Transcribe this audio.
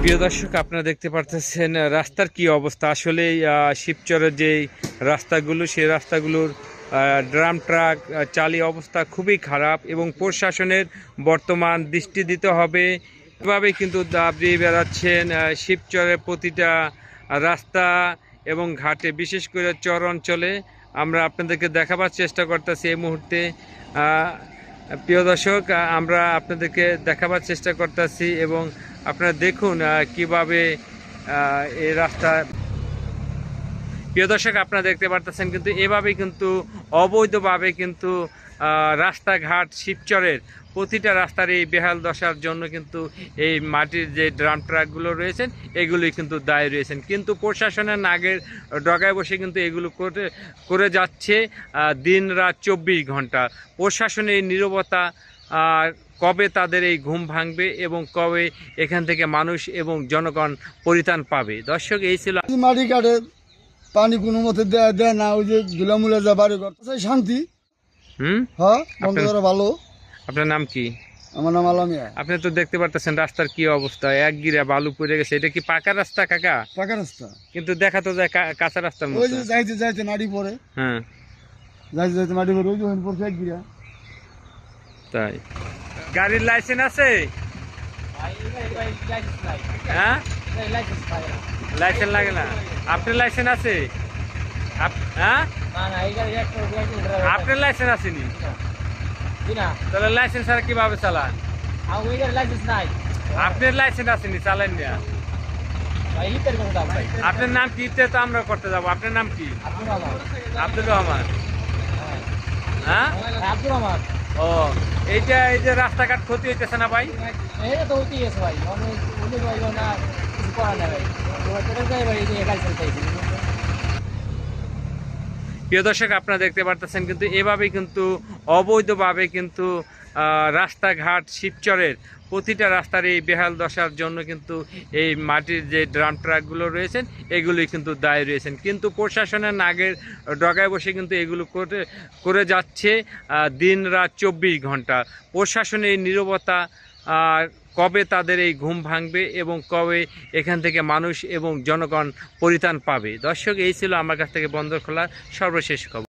প্রিয় দর্শক, আপনারা দেখতে পারতেছেন রাস্তার কি অবস্থা। আসলে শিবচরের যে রাস্তাগুলো, সেই রাস্তাগুলোর ড্রাম ট্রাক চালিয়ে অবস্থা খুবই খারাপ এবং প্রশাসনের বর্তমান দৃষ্টি দিতে হবে। এভাবে কিন্তু দাবি বেড়াচ্ছেন শিবচরের প্রতিটা রাস্তা এবং ঘাটে, বিশেষ করে চর অঞ্চলে। আমরা আপনাদেরকে দেখাবার চেষ্টা করতেছি এই মুহূর্তে। প্রিয় দর্শক, আমরা আপনাদেরকে দেখাবার চেষ্টা করতেছি এবং আপনারা দেখুন কিভাবে এই রাস্তা। প্রিয় দর্শক, আপনারা দেখতে পারতেছেন কিন্তু এভাবে কিন্তু অবৈধভাবে কিন্তু রাস্তাঘাট শিবচরের প্রতিটা রাস্তার এই বেহাল দশার জন্য কিন্তু এই মাটির যে ড্রাম ট্রাকগুলো রয়েছেন এগুলোই কিন্তু দায়ী রয়েছেন। কিন্তু প্রশাসনের নাগের ডগায় বসে কিন্তু এগুলো করে যাচ্ছে দিন রাত 24 ঘন্টা। প্রশাসনের এই নীরবতা কবে তাদের এই ঘুম ভাঙবে এবং কবে এখান থেকে মানুষ এবং জনগণ পরিত্রাণ পাবে? দর্শক, এই ছিল মাটি কাটে, পানি কোনো মতে দেয় না, ওই যে ধুলামুলা যা বাড়ি করতে শান্তি। হ্যাঁ, বন্ধ করা ভালো। আপনার নাম কি? আমার নাম আলামিয়া। আপনি তো দেখতে পারতেছেন রাস্তার কি অবস্থা, এক গিরা বালু পড়ে গেছে। এটা কি পাকা রাস্তা কাকা? পাকা রাস্তা, কিন্তু দেখা তো যায় কাঁচা রাস্তার মতো। ওই যে যাইতে যাইতে মাটি পড়ে। হ্যাঁ, যাইতে যাইতে মাটি পড়ে, ওই যে পড়ছে এক গিরা। তাই গাড়ির লাইসেন্স আছে? হ্যাঁ, লাইসেন্স লাগে না। আপনার লাইসেন্স আছে? হ্যাঁ, আপনার লাইসেন্স আসেনি? তাহলে লাইসেন্স ছাড়া কিভাবে চালান? আপনার লাইসেন্স আসেনি, চালান না। আপনার নাম কি? তো আমরা করতে যাবো। আপনার নাম কি? আব্দুর রহমান। হ্যাঁ, ও, এইটা এই যে রাস্তাঘাট ক্ষতি হইতেছে না ভাই? প্রিয় দর্শক, আপনারা দেখতে পারতেছেন কিন্তু এভাবে কিন্তু অবৈধভাবে কিন্তু রাস্তাঘাট শিবচরের প্রতিটা রাস্তার এই বেহাল দশার জন্য কিন্তু এই মাটির যে ড্রাম ট্রাকগুলো রয়েছেন এগুলোই কিন্তু দায়ী রয়েছেন। কিন্তু প্রশাসনের নাগের ডগায় বসে কিন্তু এগুলো করে যাচ্ছে দিন রাত 24 ঘন্টা। প্রশাসনের এই নীরবতা কবে তাদের এই ঘুম ভাঙবে এবং কবে এখান থেকে মানুষ এবং জনগণ পরিত্রাণ পাবে? দর্শক, এই ছিল আমার কাছ থেকে বন্দর খোলার সর্বশেষ খবর।